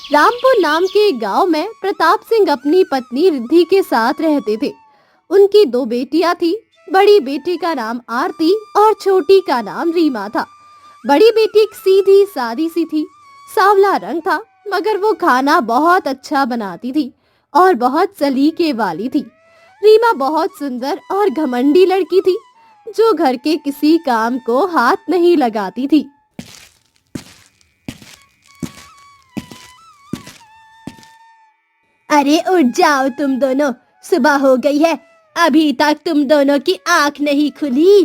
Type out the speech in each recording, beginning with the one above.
रामपुर नाम के एक गांव में प्रताप सिंह अपनी पत्नी रिद्धि के साथ रहते थे। उनकी दो बेटियां थी। बड़ी बेटी का नाम आरती और छोटी का नाम रीमा था। बड़ी बेटी एक सीधी सादी सी थी, सांवला रंग था, मगर वो खाना बहुत अच्छा बनाती थी और बहुत सलीके वाली थी। रीमा बहुत सुंदर और घमंडी लड़की थी, जो घर के किसी काम को हाथ नहीं लगाती थी। अरे उठ जाओ तुम दोनों, सुबह हो गई है, अभी तक तुम दोनों की आंख नहीं खुली।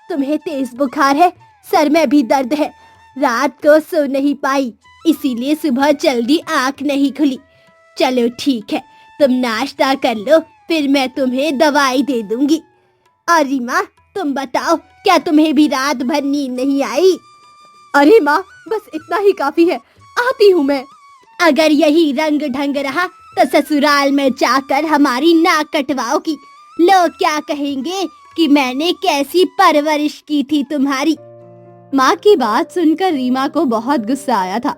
तुम्हें तेज बुखार है, सर में भी दर्द है, रात को सो नहीं पाई, इसीलिए सुबह जल्दी आंख नहीं खुली। चलो ठीक है, तुम नाश्ता कर लो, फिर मैं तुम्हें दवाई दे दूंगी। और रीमा, तुम बताओ, क्या तुम्हें भी रात भर नींद नहीं आई? अरे माँ, बस इतना ही काफी है, आती हूँ मैं। अगर यही रंग ढंग रहा तो ससुराल में जाकर हमारी नाक कटवाओगी। लोग क्या कहेंगे कि मैंने कैसी परवरिश की थी तुम्हारी। माँ की बात सुनकर रीमा को बहुत गुस्सा आया था।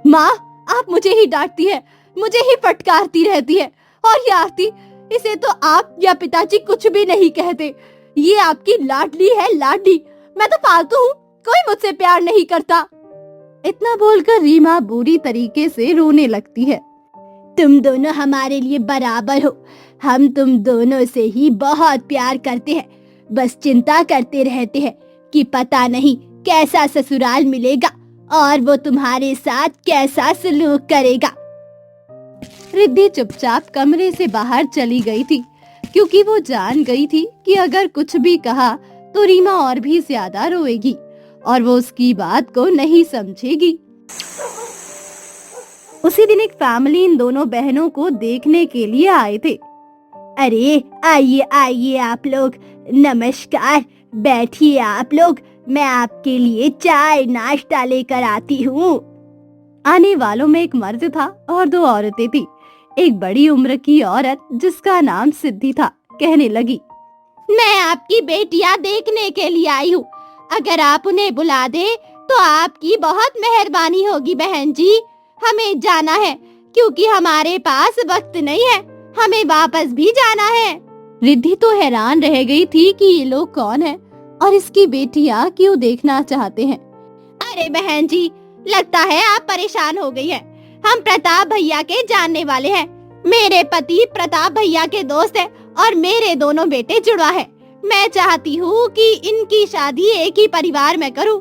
माँ, आप मुझे ही डांटती है, मुझे ही फटकारती रहती है, और ये आरती, इसे तो आप या पिताजी कुछ भी नहीं कहते। ये आपकी लाडली है, लाडली। मैं तो फालतू हूँ, कोई मुझसे प्यार नहीं करता। इतना बोलकर रीमा बुरी तरीके से रोने लगती है। तुम दोनों हमारे लिए बराबर हो, हम तुम दोनों से ही बहुत प्यार करते हैं। बस चिंता करते रहते हैं कि पता नहीं कैसा ससुराल मिलेगा और वो तुम्हारे साथ कैसा सलूक करेगा। रिद्धि चुपचाप कमरे से बाहर चली गई थी, क्योंकि वो जान गई थी कि अगर कुछ भी कहा तो रीमा और भी ज्यादा रोएगी और वो उसकी बात को नहीं समझेगी। उसी दिन एक फैमिली इन दोनों बहनों को देखने के लिए आए थे। अरे आइए आइए आप लोग, नमस्कार, बैठिए आप लोग, मैं आपके लिए चाय नाश्ता लेकर आती हूँ। आने वालों में एक मर्द था और दो औरतें थी। एक बड़ी उम्र की औरत जिसका नाम सिद्धि था कहने लगी, मैं आपकी बेटियां देखने के लिए आई हूँ, अगर आप उन्हें बुला दे तो आपकी बहुत मेहरबानी होगी बहन जी। हमें जाना है क्योंकि हमारे पास वक्त नहीं है, हमें वापस भी जाना है। रिद्धि तो हैरान रह गई थी कि ये लोग कौन हैं और इसकी बेटियां क्यों देखना चाहते हैं। अरे बहन जी, लगता है आप परेशान हो गई हैं। हम प्रताप भैया के जानने वाले हैं। मेरे पति प्रताप भैया के दोस्त हैं और मेरे दोनों बेटे जुड़वा है। मैं चाहती हूँ कि इनकी शादी एक ही परिवार में करूँ।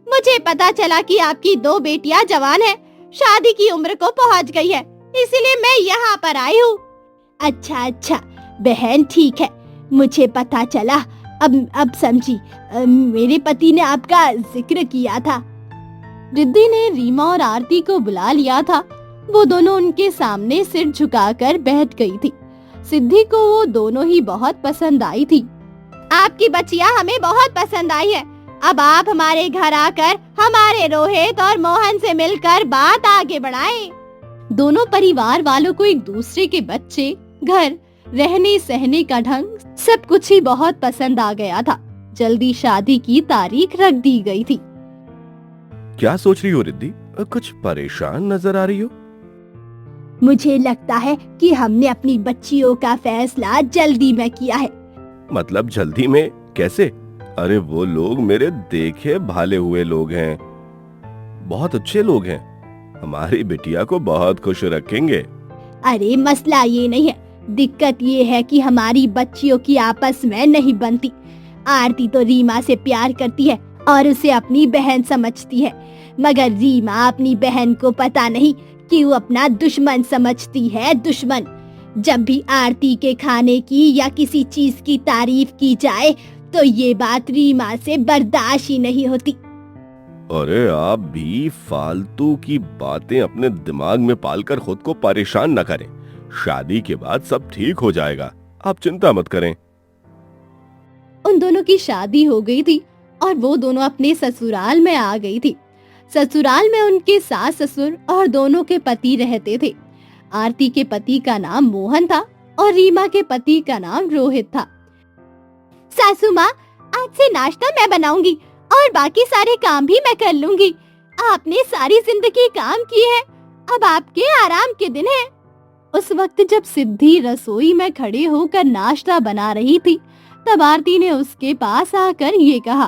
मुझे पता चला कि आपकी दो बेटियां जवान हैं, शादी की उम्र को पहुँच गई है, इसीलिए मैं यहाँ पर आई हूँ। अच्छा बहन, ठीक है, मुझे पता चला, अब समझी। मेरे पति ने आपका जिक्र किया था। रिद्धि ने रीमा और आरती को बुला लिया था। वो दोनों उनके सामने सिर झुकाकर बैठ गई थी। सिद्धि को वो दोनों ही बहुत पसंद आई थी। आपकी बच्चियां हमें बहुत पसंद आई है। अब आप हमारे घर आकर हमारे रोहित और मोहन से मिलकर बात आगे बढ़ाएं। दोनों परिवार वालों को एक दूसरे के बच्चे, घर, रहने सहने का ढंग, सब कुछ ही बहुत पसंद आ गया था। जल्दी शादी की तारीख रख दी गई थी। क्या सोच रही हो रिद्धि? कुछ परेशान नजर आ रही हो। मुझे लगता है कि हमने अपनी बच्चियों का फैसला जल्दी में किया है। मतलब जल्दी में कैसे? अरे वो लोग मेरे देखे भाले हुए लोग हैं, बहुत अच्छे लोग हैं, हमारी बिटिया को बहुत खुश रखेंगे। अरे मसला ये नहीं है, दिक्कत ये है कि हमारी बच्चियों की आपस में नहीं बनती। आरती तो रीमा से प्यार करती है और उसे अपनी बहन समझती है, मगर रीमा अपनी बहन को पता नहीं क्यों अपना दुश्मन समझती है, दुश्मन। जब भी आरती के खाने की या किसी चीज की तारीफ की जाए तो ये बात रीमा से बर्दाश्त ही नहीं होती। अरे आप भी फालतू की बातें अपने दिमाग में पालकर खुद को परेशान न करें। शादी के बाद सब ठीक हो जाएगा, आप चिंता मत करें। उन दोनों की शादी हो गई थी और वो दोनों अपने ससुराल में आ गई थी। ससुराल में उनके सास ससुर और दोनों के पति रहते थे। आरती के पति का नाम मोहन था और रीमा के पति का नाम रोहित था। सासू माँ, आज से नाश्ता मैं बनाऊंगी और बाकी सारे काम भी मैं कर लूंगी। आपने सारी जिंदगी काम किए हैं, अब आपके आराम के दिन है। उस वक्त जब सिद्धि रसोई में खड़े होकर नाश्ता बना रही थी, तब आरती ने उसके पास आकर ये कहा,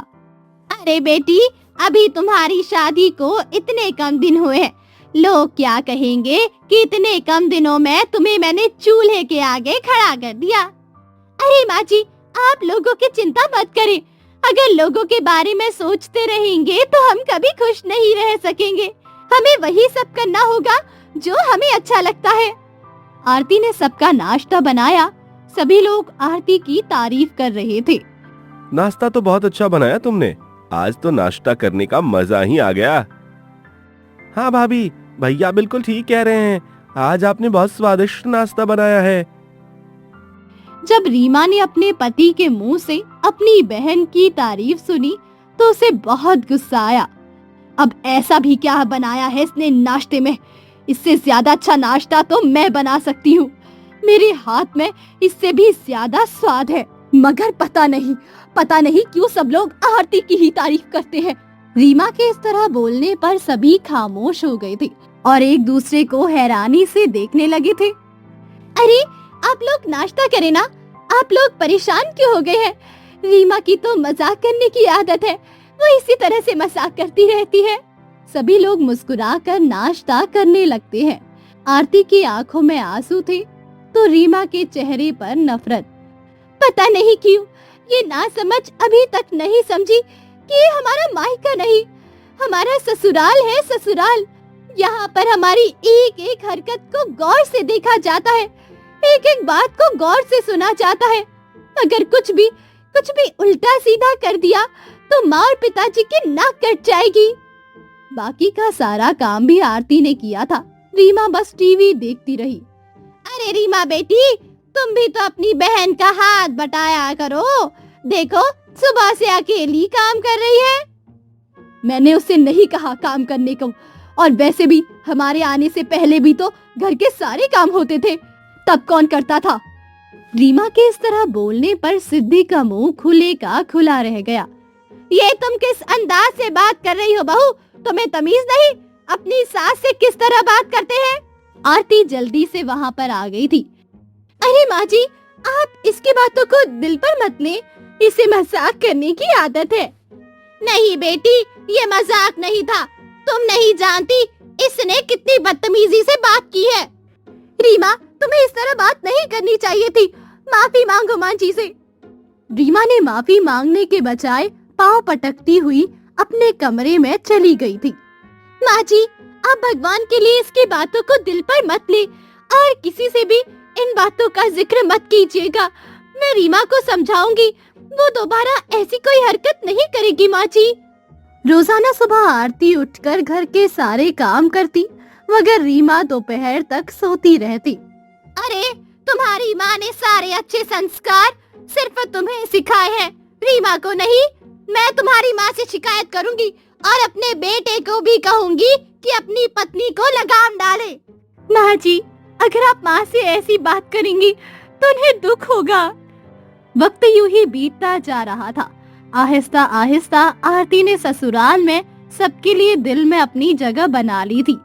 अरे बेटी, अभी तुम्हारी शादी को इतने कम दिन हुए हैं। लोग क्या कहेंगे कि इतने कम दिनों में तुम्हें मैंने चूल्हे के आगे खड़ा कर दिया। अरे माँ जी, आप लोगों की चिंता मत करें। अगर लोगों के बारे में सोचते रहेंगे तो हम कभी खुश नहीं रह सकेंगे। हमें वही सब करना होगा जो हमें अच्छा लगता है। आरती ने सबका नाश्ता बनाया। सभी लोग आरती की तारीफ कर रहे थे। नाश्ता तो बहुत अच्छा बनाया तुमने। आज तो नाश्ता करने का मजा ही आ गया। हाँ भाभी, भैया बिल्कुल ठीक कह रहे हैं। आज आपने बहुत स्वादिष्ट नाश्ता बनाया है। जब रीमा ने अपने पति के मुंह से अपनी बहन की तारीफ सुनी तो उसे बहुत गुस्सा आया। अब ऐसा भी क्या बनाया है इसने नाश्ते में? इससे ज्यादा अच्छा नाश्ता तो मैं बना सकती हूँ। मेरे हाथ में इससे भी ज्यादा स्वाद है। मगर पता नहीं क्यों सब लोग आरती की ही तारीफ करते हैं। रीमा के इस तरह बोलने पर सभी खामोश हो गए थे और एक दूसरे को हैरानी से देखने लगे थे। अरे आप लोग नाश्ता करें ना, आप लोग परेशान क्यों हो गए हैं? रीमा की तो मजाक करने की आदत है, वो इसी तरह से मजाक करती रहती है। सभी लोग मुस्कुराकर नाश्ता करने लगते हैं। आरती की आंखों में आंसू थे तो रीमा के चेहरे पर नफरत। पता नहीं क्यों ये नासमझ अभी तक नहीं समझी कि ये हमारा मायका नहीं, हमारा ससुराल है। ससुराल, यहाँ पर हमारी एक एक हरकत को गौर से देखा जाता है, एक एक बात को गौर से सुना जाता है। अगर कुछ भी उल्टा सीधा कर दिया तो माँ और पिताजी की नाक कट जाएगी। बाकी का सारा काम भी आरती ने किया था। रीमा बस टीवी देखती रही। अरे रीमा बेटी, तुम भी तो अपनी बहन का हाथ बटाया करो। देखो, सुबह से अकेली काम कर रही है। मैंने उसे नहीं कहा काम करने को, और वैसे भी हमारे आने से पहले भी तो घर के सारे काम होते थे, तब कौन करता था? रीमा के इस तरह बोलने पर सिद्धि का मुंह खुले का खुला रह गया। ये तुम किस अंदाज से बात कर रही हो बहू? तुम्हें तमीज नहीं? अपनी सास से किस तरह बात करते हैं? आरती जल्दी से वहाँ पर आ गई थी। अरे माँ जी, आप इसकी बातों को दिल पर मत लें, इसे मजाक करने की आदत है। नहीं बेटी, ये मजाक नहीं था। तुम नहीं जानती इसने कितनी बदतमीजी से बात की है। रीमा, तुम्हें इस तरह बात नहीं करनी चाहिए थी। माफी मांगो माँ जी से। रीमा ने माफी मांगने के बजाय पांव पटकती हुई अपने कमरे में चली गई थी। माँ जी, आप भगवान के लिए इसकी बातों को दिल पर मत ले और किसी से भी इन बातों का जिक्र मत कीजिएगा। मैं रीमा को समझाऊंगी, वो दोबारा ऐसी कोई हरकत नहीं करेगी माँ जी। रोजाना सुबह आरती उठकर घर के सारे काम करती, मगर रीमा दोपहर तक सोती रहती। अरे तुम्हारी माँ ने सारे अच्छे संस्कार सिर्फ तुम्हें सिखाए हैं, रीमा को नहीं। मैं तुम्हारी माँ से शिकायत करूंगी और अपने बेटे को भी कहूंगी कि अपनी पत्नी को लगाम डाले। माँ जी, अगर आप माँ से ऐसी बात करेंगी तो उन्हें दुख होगा। वक्त यूं ही बीतता जा रहा था। आहिस्ता आहिस्ता आरती ने ससुराल में सबके लिए दिल में अपनी जगह बना ली थी,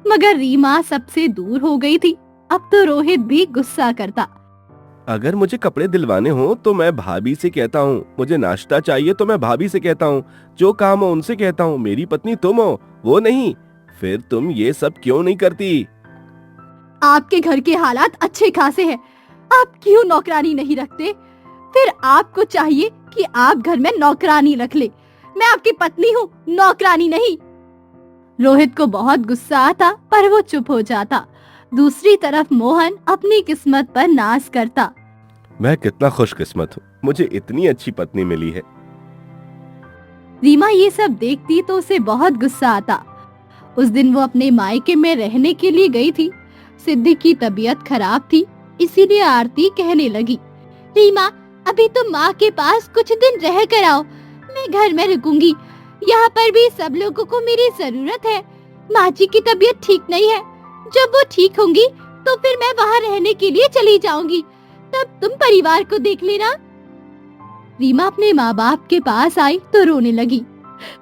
मगर रीमा सबसे दूर हो गई थी। अब तो रोहित भी गुस्सा करता। अगर मुझे कपड़े दिलवाने हो तो मैं भाभी से कहता हूँ, मुझे नाश्ता चाहिए तो मैं भाभी से कहता हूँ, जो काम हो उनसे कहता हूँ। मेरी पत्नी तुम हो, वो नहीं। फिर तुम ये सब क्यों नहीं करती? आपके घर के हालात अच्छे खासे हैं, आप क्यों नौकरानी नहीं रखते? फिर आपको चाहिए कि आप घर में नौकरानी रख ले। मैं आपकी पत्नी हूँ, नौकरानी नहीं। रोहित को बहुत गुस्सा आता पर वो चुप हो जाता। दूसरी तरफ मोहन अपनी किस्मत पर नाज करता। मैं कितना खुशकिस्मत हूँ, मुझे इतनी अच्छी पत्नी मिली है। रीमा ये सब देखती तो उसे बहुत गुस्सा आता। उस दिन वो अपने मायके में रहने के लिए गई थी। सिद्धि की तबीयत खराब थी, इसीलिए आरती कहने लगी, रीमा, अभी तुम माँ के पास कुछ दिन रह कर आओ, मैं घर में रुकूंगी। यहाँ पर भी सब लोगों को मेरी जरूरत है। माँ जी की तबीयत ठीक नहीं है, जब वो ठीक होंगी तो फिर मैं वहाँ रहने के लिए चली जाऊंगी, तब तुम परिवार को देख लेना। रीमा अपने माँ बाप के पास आई तो रोने लगी।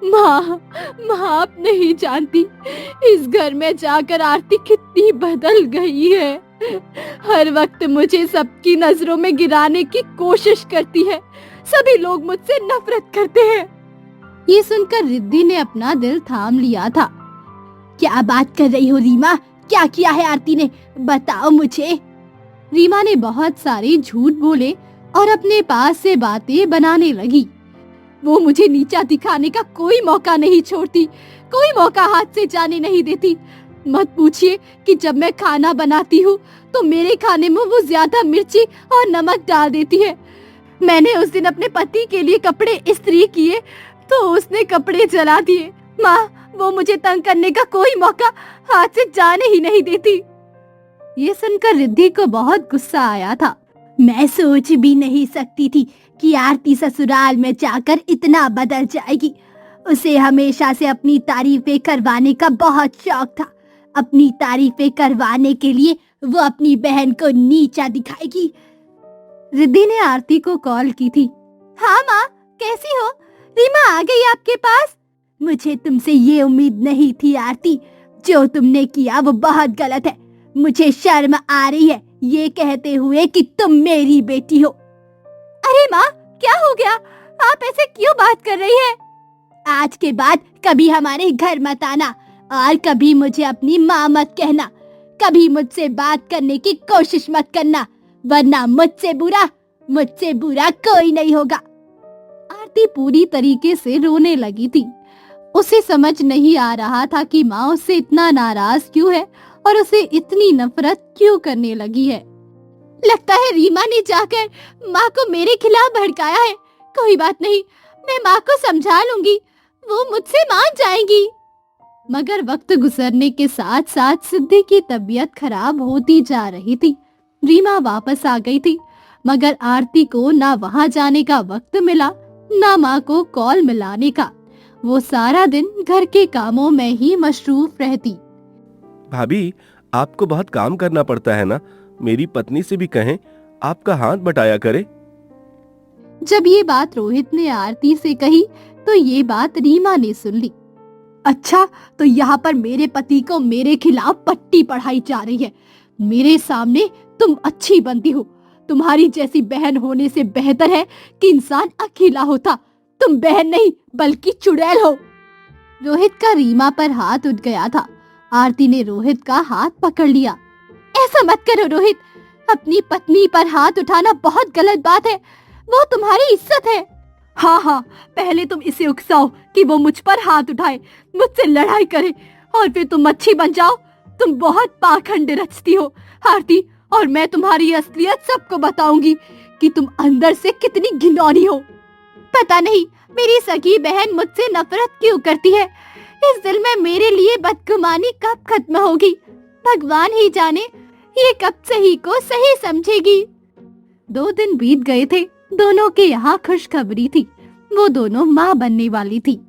माँ, माँ आप नहीं जानती इस घर में जाकर आरती कितनी बदल गई है। हर वक्त मुझे सबकी नजरों में गिराने की कोशिश करती है। सभी लोग मुझसे नफरत करते हैं। ये सुनकर रिद्धि ने अपना दिल थाम लिया था। क्या बात कर रही हो रीमा? क्या किया है आरती ने? बताओ मुझे। रीमा ने बहुत सारे झूठ बोले और अपने पास से बातें बनाने लगी। वो मुझे नीचा दिखाने का कोई मौका नहीं छोड़ती, कोई मौका हाथ से जाने नहीं देती। मत पूछिए कि जब मैं खाना बनाती हूँ तो मेरे खाने में वो ज्यादा मिर्ची और नमक डाल देती है। मैंने उस दिन अपने पति के लिए कपड़े इस्त्री किए तो उसने कपड़े जला दिए। माँ, वो मुझे तंग करने का कोई मौका हाथ से जाने ही नहीं देती। ये सुनकर रिद्धि को बहुत गुस्सा आया था। मैं सोच भी नहीं सकती थी कि आरती ससुराल में जाकर इतना बदल जाएगी। उसे हमेशा से अपनी तारीफें करवाने का बहुत शौक था। अपनी तारीफें करवाने के लिए वो अपनी बहन को नीचा दिखाएगी। रिद्धि ने आरती को कॉल की थी। हाँ माँ, कैसी हो? रीमा आ गई आपके पास? मुझे तुमसे ये उम्मीद नहीं थी आरती। जो तुमने किया वो बहुत गलत है। मुझे शर्म आ रही है ये कहते हुए कि तुम मेरी बेटी हो। अरे माँ, क्या हो गया? आप ऐसे क्यों बात कर रही है? आज के बाद कभी हमारे घर मत आना और कभी मुझे अपनी माँ मत कहना। कभी मुझसे बात करने की कोशिश मत करना, वरना मुझसे बुरा कोई नहीं होगा। आरती पूरी तरीके से रोने लगी थी। उसे समझ नहीं आ रहा था कि माँ उससे इतना नाराज क्यों है और उसे इतनी नफरत क्यों करने लगी है। लगता है रीमा ने जाकर माँ को मेरे खिलाफ भड़काया है। कोई बात नहीं, मैं माँ को समझा लूंगी, वो मुझसे मान जाएंगी। मगर वक्त गुजरने के साथ साथ सिद्धि की तबीयत खराब होती जा रही थी। रीमा वापस आ गई थी, मगर आरती को ना वहां जाने का वक्त मिला, ना माँ को कॉल मिलाने का। वो सारा दिन घर के कामों में ही मशरूफ रहती। भाभी, आपको बहुत काम करना पड़ता है ना? मेरी पत्नी से भी कहें आपका हाथ बटाया करे। जब ये बात रोहित ने आरती से कही तो ये बात रीमा ने सुन ली। अच्छा, तो यहाँ पर मेरे पति को मेरे खिलाफ पट्टी पढ़ाई जा रही है। मेरे सामने तुम अच्छी बनती हो। तुम्हारी जैसी बहन होने से बेहतर है कि इंसान अकेला होता। तुम बहन नहीं बल्कि चुड़ैल हो। रोहित का रीमा पर हाथ उठ गया था। आरती ने रोहित का हाथ पकड़ लिया। ऐसा मत करो रोहित, अपनी पत्नी पर हाथ उठाना बहुत गलत बात है। वो तुम्हारी इज्जत है। हाँ, पहले तुम इसे उकसाओ कि वो मुझ पर हाथ उठाए, मुझसे लड़ाई करे और फिर तुम अच्छी बन जाओ। तुम बहुत पाखंड रचती हो आरती, और मैं तुम्हारी असलियत सबको बताऊंगी कि तुम अंदर से कितनी घिनौनी हो। पता नहीं मेरी सगी बहन मुझसे नफरत क्यों करती है। इस दिल में मेरे लिए बदगुमानी कब खत्म होगी, भगवान ही जाने। ये कब सही को सही समझेगी। 2 दिन बीत गए थे। दोनों के यहाँ खुशखबरी थी। वो दोनों माँ बनने वाली थी।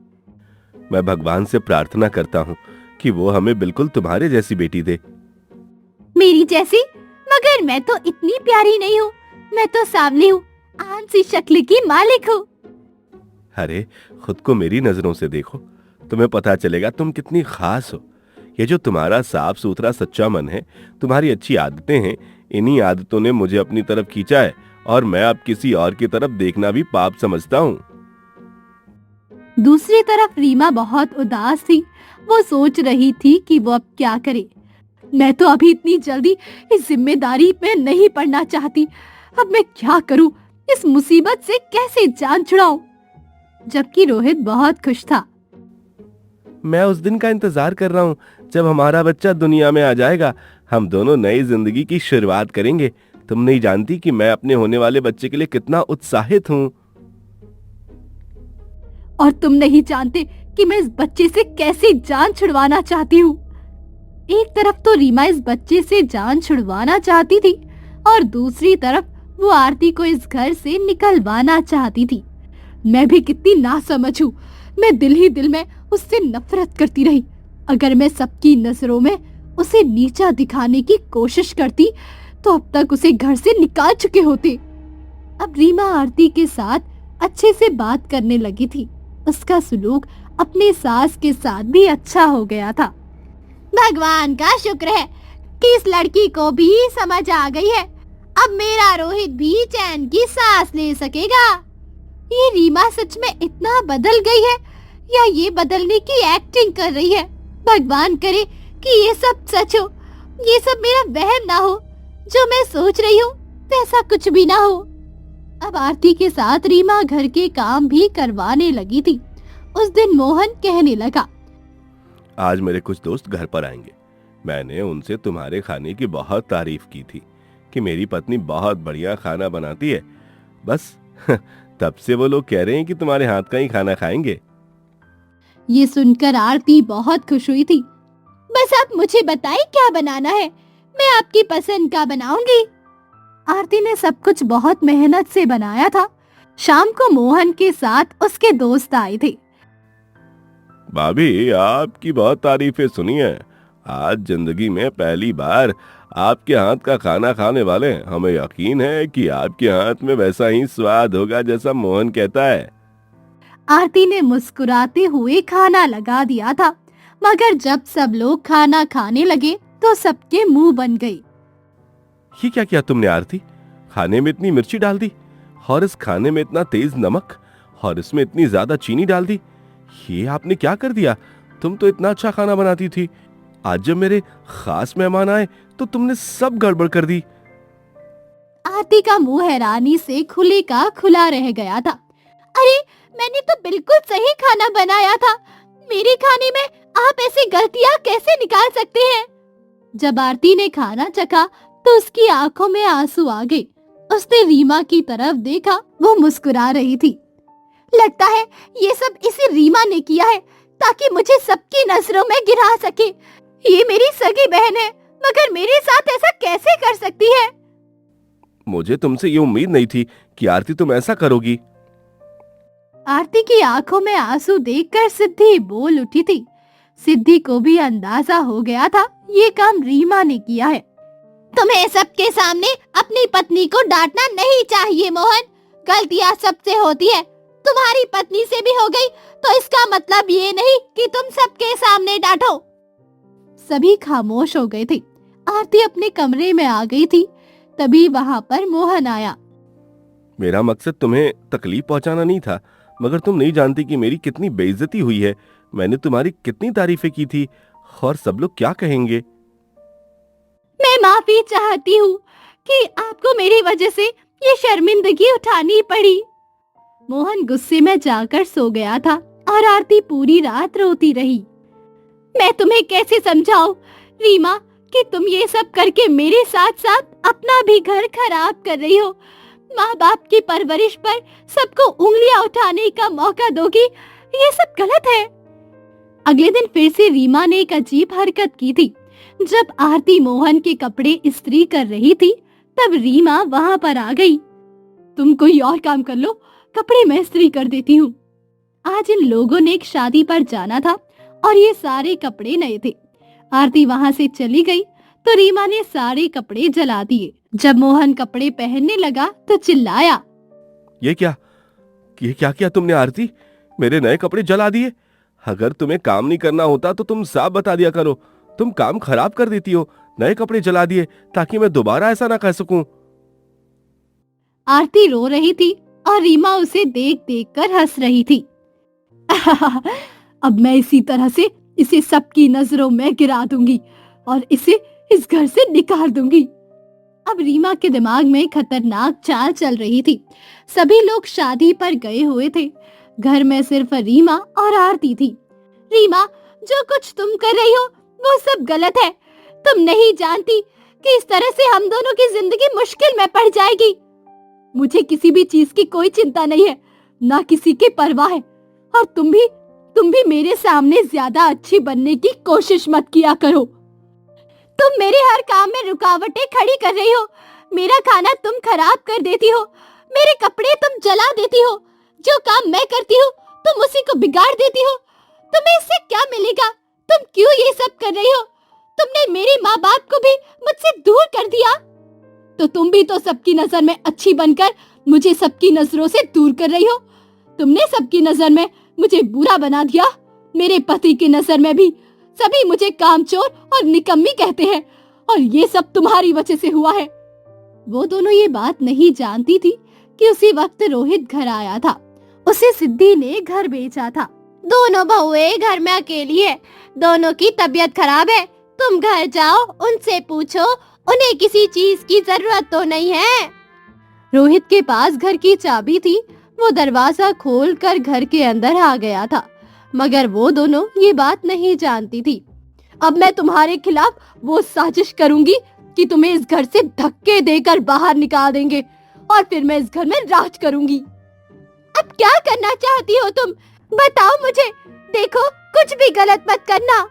मैं भगवान से प्रार्थना करता हूँ कि वो हमें बिल्कुल तुम्हारे जैसी बेटी दे। मेरी जैसी? मगर मैं तो इतनी प्यारी नहीं हूँ। मैं तो सांवली हूँ, आम सी शक्ल की मालिक हूँ। अरे, खुद को मेरी नजरों से देखो, तुम्हें पता चलेगा तुम कितनी खास हो। ये जो तुम्हारा साफ सुथरा सच्चा मन है, तुम्हारी अच्छी आदतें हैं, इन्हीं आदतों ने मुझे अपनी तरफ खींचा है और मैं अब किसी और की तरफ देखना भी पाप समझता हूँ। दूसरी तरफ रीमा बहुत उदास थी। वो सोच रही थी कि वो अब क्या करे। मैं तो अभी इतनी जल्दी इस जिम्मेदारी में नहीं पड़ना चाहती। अब मैं क्या करूं? इस मुसीबत से कैसे जान छुड़ाऊं? जबकि रोहित बहुत खुश था। मैं उस दिन का इंतजार कर रहा हूँ जब हमारा बच्चा दुनिया में आ जाएगा। हम दोनों नई जिंदगी की शुरुआत करेंगे। तुम नहीं जानती कि मैं अपने होने वाले बच्चे के लिए कितना उत्साहित हूँ। और तुम नहीं जानते कि मैं इस बच्चे से कैसे जान छुड़वाना चाहती हूँ। एक तरफ तो रीमा इस बच्चे से जान छुड़वाना चाहती थी और दूसरी तरफ वो आरती को इस घर से निकलवाना चाहती थी। मैं भी कितनी नासमझ हूँ। मैं दिल ही दिल में उससे नफरत करती रही। अगर मैं सबकी नजरों में उसे नीचा दिखाने की कोशिश करती तो अब तक उसे घर से निकाल चुके होते। अब रीमा आरती के साथ अच्छे से बात करने लगी थी। उसका सलूक अपने सास के साथ भी अच्छा हो गया था। भगवान का शुक्र है कि इस लड़की को भी समझ आ गई है। अब मेरा रोहित भी चैन की सांस ले सकेगा। ये रीमा सच में इतना बदल गई है या ये बदलने की एक्टिंग कर रही है? भगवान करे कि ये सब सच हो, ये सब मेरा वहम ना हो। जो मैं सोच रही हूँ वैसा कुछ भी ना हो। अब आरती के साथ रीमा घर के काम भी करवाने लगी थी। उस दिन मोहन कहने लगा, आज मेरे कुछ दोस्त घर पर आएंगे। मैंने उनसे तुम्हारे खाने की बहुत तारीफ की थी कि मेरी पत्नी बहुत बढ़िया खाना बनाती है। बस तब से वो लोग कह रहे हैं कि तुम्हारे हाथ का ही खाना खाएंगे। ये सुनकर आरती बहुत खुश हुई थी। बस आप मुझे बताएं क्या बनाना है, मैं आपकी पसंद का बनाऊंगी। आरती ने सब कुछ बहुत मेहनत से बनाया था। शाम को मोहन के साथ उसके दोस्त आए थे। भाभी, आपकी बहुत तारीफें सुनी है। आज जिंदगी में पहली बार आपके हाथ का खाना खाने वाले हैं। हमें यकीन है कि आपके हाथ में वैसा ही स्वाद होगा जैसा मोहन कहता है। आरती ने मुस्कुराते हुए खाना लगा दिया था, मगर जब सब लोग खाना खाने लगे तो सबके मुंह बन गई। ये क्या किया तुमने आरती? खाने में इतनी मिर्ची डाल दी और इस खाने में इतना तेज नमक और इसमें इतनी ज्यादा चीनी डाल दी। ये आपने क्या कर दिया? तुम तो इतना अच्छा खाना बनाती थी। आज जब मेरे खास मेहमान आए तो तुमने सब गड़बड़ कर दी। आरती का मुंह हैरानी से खुले का खुला रह गया था। अरे मैंने तो बिल्कुल सही खाना बनाया था। मेरे खाने में आप ऐसी गलतियां कैसे निकाल सकते हैं? जब आरती ने खाना चखा तो उसकी आंखों में आंसू आ गए। उसने रीमा की तरफ देखा, वो मुस्कुरा रही थी। लगता है ये सब इसी रीमा ने किया है ताकि मुझे सबकी नजरों में गिरा सके। ये मेरी सगी बहन है, मगर मेरे साथ ऐसा कैसे कर सकती है? मुझे तुमसे ये उम्मीद नहीं थी कि आरती तुम ऐसा करोगी। आरती की आंखों में आंसू देखकर सिद्धि बोल उठी थी। सिद्धि को भी अंदाजा हो गया था ये काम रीमा ने किया है। तुम्हें सबके सामने अपनी पत्नी को डांटना नहीं चाहिए मोहन। गलतियां सबसे होती है, तुम्हारी पत्नी से भी हो गई तो इसका मतलब ये नहीं कि तुम सबके सामने डांटो। सभी खामोश हो गए थे। आरती अपने कमरे में आ गई थी, तभी वहाँ पर मोहन आया। मेरा मकसद तुम्हें तकलीफ पहुंचाना नहीं था, मगर तुम नहीं जानती कि मेरी कितनी बेइज्जती हुई है। मैंने तुम्हारी कितनी तारीफें की थी और सब लोग क्या कहेंगे। मैं माफी चाहती हूँ कि आपको मेरी वजह से ये शर्मिंदगी उठानी पड़ी। मोहन गुस्से में जाकर सो गया था और आरती पूरी रात रोती रही। मैं तुम्हें कैसे समझाऊं रीमा कि तुम ये सब करके मेरे साथ साथ अपना भी घर खराब कर रही हो। माँ बाप की परवरिश पर सबको उंगलियां उठाने का मौका दोगी, ये सब गलत है। अगले दिन फिर से रीमा ने एक अजीब हरकत की थी। जब आरती मोहन के कपड़े इस्त्री कर रही थी तब रीमा वहाँ पर आ गई। तुम कोई और काम कर लो, कपड़े मैं इस्त्री कर देती हूँ। आज इन लोगों ने एक शादी पर जाना था और ये सारे कपड़े नए थे। आरती वहाँ से चली गई तो रीमा ने सारे कपड़े जला दिए। जब मोहन कपड़े पहनने लगा तो चिल्लाया, ये क्या किया तुमने आरती? मेरे नए कपड़े जला दिए। अगर तुम्हें काम नहीं करना होता तो तुम साफ बता दिया करो। तुम काम खराब कर देती हो। नए कपड़े जला दिए ताकि मैं दोबारा ऐसा ना कह सकूं। आरती रो रही थी और रीमा उसे देख देख कर हंस रही थी। अब मैं इसी तरह से इसे सबकी नजरों में गिरा दूंगी और इसे इस घर से निकाल दूंगी। अब रीमा के दिमाग में खतरनाक चाल चल रही थी। सभी लोग शादी पर गए हुए थे। घर में सिर्फ रीमा और आरती थी। रीमा, जो कुछ तुम कर रही हो वो सब गलत है। तुम नहीं जानती कि इस तरह से हम दोनों की जिंदगी मुश्किल में पड़ जाएगी। मुझे किसी भी चीज की कोई चिंता नहीं है, ना किसी की परवाह है। और तुम भी मेरे सामने ज्यादा अच्छी बनने की कोशिश मत किया करो। तुम मेरे हर काम में रुकावटें खड़ी कर रही हो। मेरा खाना तुम खराब कर देती हो, मेरे कपड़े तुम जला देती हो। जो काम मैं करती हूँ तुम उसी को बिगाड़ देती हो। तुम्हें इससे क्या मिलेगा? तुम क्यों ये सब कर रही हो? तुमने मेरे माँ बाप को भी मुझसे दूर कर दिया। तो तुम भी तो सबकी नजर में अच्छी बनकर मुझे सबकी नजरों से दूर कर रही हो। तुमने सबकी नजर में मुझे बुरा बना दिया। मेरे पति की नजर में भी सभी मुझे कामचोर और निकम्मी कहते हैं, और ये सब तुम्हारी वजह से हुआ है। वो दोनों ये बात नहीं जानती थी कि उसी वक्त रोहित घर आया था। उसे सिद्धि ने घर बेचा था। दोनों बहुएं घर में अकेली है, दोनों की तबीयत खराब है। तुम घर जाओ, उनसे पूछो उन्हें किसी चीज की जरूरत तो नहीं है। रोहित के पास घर की चाबी थी। वो दरवाजा खोलकर घर के अंदर आ गया था, मगर वो दोनों ये बात नहीं जानती थी। अब मैं तुम्हारे खिलाफ वो साजिश करूंगी कि तुम्हें इस घर से धक्के देकर बाहर निकाल देंगे, और फिर मैं इस घर में राज करूंगी। अब क्या करना चाहती हो तुम? बताओ मुझे। देखो, कुछ भी गलत मत करना।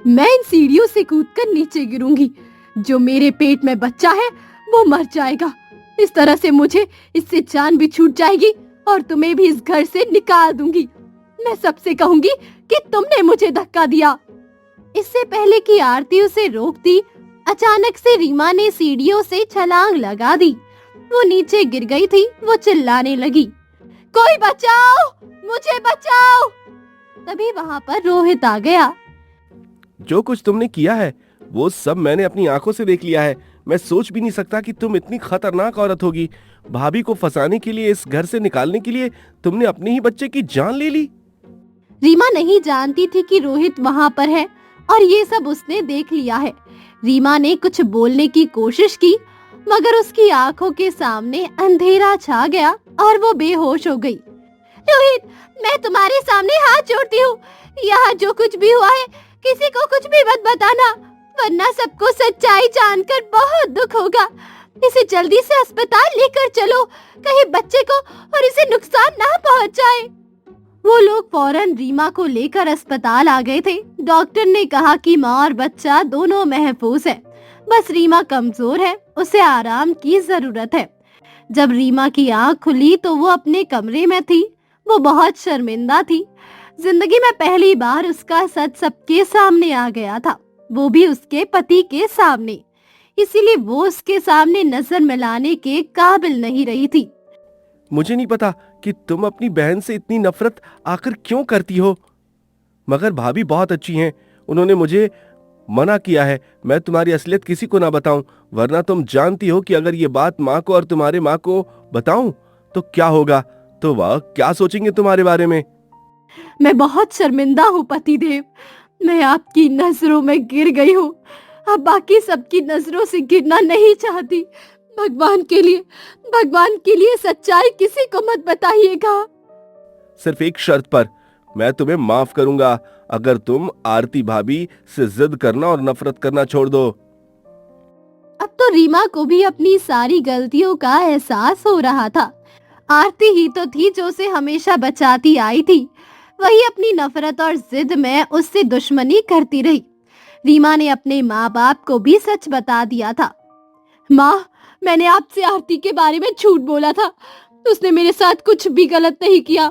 मैं इन सीढ़ियों से कूदकर नीचे गिरूंगी। जो मेरे पेट में बच्चा है वो मर जाएगा। इस तरह से मुझे इससे जान भी छूट जाएगी और तुम्हें भी इस घर से निकाल दूंगी। मैं सबसे कहूंगी कि तुमने मुझे धक्का दिया। इससे पहले कि आरती उसे रोकती, अचानक से रीमा ने सीढ़ियों से छलांग लगा दी। वो नीचे गिर गई थी। वो चिल्लाने लगी, कोई बचाओ, मुझे बचाओ। तभी वहाँ पर रोहित आ गया। जो कुछ तुमने किया है वो सब मैंने अपनी आंखों से देख लिया है। मैं सोच भी नहीं सकता कि तुम इतनी खतरनाक औरत होगी। भाभी को फंसाने के लिए, इस घर से निकालने के लिए तुमने अपने ही बच्चे की जान ले ली। रीमा नहीं जानती थी कि रोहित वहाँ पर है और ये सब उसने देख लिया है। रीमा ने कुछ बोलने की कोशिश की, मगर उसकी आंखों के सामने अंधेरा छा गया और वो बेहोश हो गई। रोहित, मैं तुम्हारे सामने हाथ जोड़ती हूँ। यहाँ जो कुछ भी हुआ है किसी को कुछ भी मत बताना, वरना सबको सच्चाई जानकर बहुत दुख होगा। इसे जल्दी से अस्पताल लेकर चलो, कहीं बच्चे को और इसे नुकसान ना पहुँच जाए। वो लोग फौरन रीमा को लेकर अस्पताल आ गए थे। डॉक्टर ने कहा कि माँ और बच्चा दोनों महफूज है, बस रीमा कमजोर है, उसे आराम की जरूरत है। जब रीमा की आंख खुली तो वो अपने कमरे में थी। वो बहुत शर्मिंदा थी। जिंदगी में पहली बार उसका सच सबके सामने आ गया था, वो भी उसके पति के सामने। इसीलिए वो उसके सामने नजर मिलाने के काबिल नहीं रही थी। मुझे नहीं पता कि तुम अपनी बहन से इतनी नफरत आखिर क्यों करती हो, मगर भाभी बहुत अच्छी हैं। उन्होंने मुझे मना किया है मैं तुम्हारी असलियत किसी को ना बताऊं, वरना तुम जानती हो कि अगर ये बात माँ को और तुम्हारे माँ को बताऊं तो क्या होगा, तो वह क्या सोचेंगे तुम्हारे बारे में। मैं बहुत शर्मिंदा हूँ पतिदेव। मैं आपकी नजरों में गिर गई हूँ, अब बाकी सबकी नजरों से गिरना नहीं चाहती। भगवान के लिए सच्चाई किसी को मत बताइएगा। सिर्फ एक शर्त पर मैं तुम्हें माफ करूंगा, अगर तुम आरती भाभी से जिद करना और नफरत करना छोड़ दो। अब तो रीमा को भी अपनी सारी गलतियों का एहसास हो रहा था। आरती ही तो थी जो उसे हमेशा बचाती आई थी, वही अपनी नफरत और जिद में उससे दुश्मनी करती रही। रीमा ने अपने माँ बाप को भी सच बता दिया था। माँ, मैंने आपसे आरती के बारे में झूठ बोला था। उसने मेरे साथ कुछ भी गलत नहीं किया,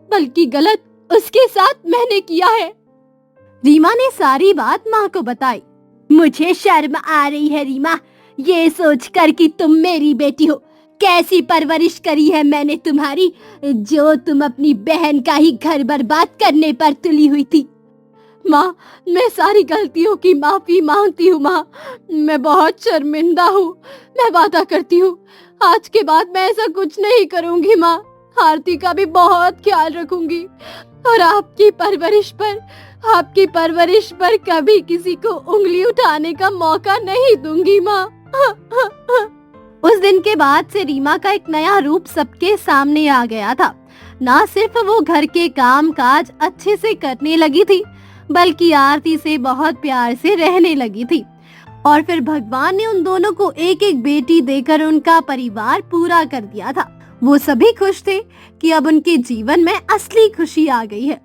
बल्कि गलत उसके साथ मैंने किया है। रीमा ने सारी बात माँ को बताई। मुझे शर्म आ रही है रीमा, ये सोचकर कि तुम मेरी बेटी हो। कैसी परवरिश करी है मैंने तुम्हारी, जो तुम अपनी बहन का ही घर बर्बाद करने पर तुली हुई थी। माँ, मैं सारी गलतियों की माफी मांगती हूँ। माँ, मैं बहुत शर्मिंदा हूँ। मैं वादा करती हूँ आज के बाद मैं ऐसा कुछ नहीं करूँगी। माँ, आरती का भी बहुत ख्याल रखूंगी और आपकी परवरिश पर कभी किसी को उंगली उठाने का मौका नहीं दूंगी। माँ। उस दिन के बाद से रीमा का एक नया रूप सबके सामने आ गया था। ना सिर्फ वो घर के काम काज अच्छे से करने लगी थी, बल्कि आरती से बहुत प्यार से रहने लगी थी। और फिर भगवान ने उन दोनों को एक एक बेटी देकर उनका परिवार पूरा कर दिया था। वो सभी खुश थे कि अब उनके जीवन में असली खुशी आ गई है।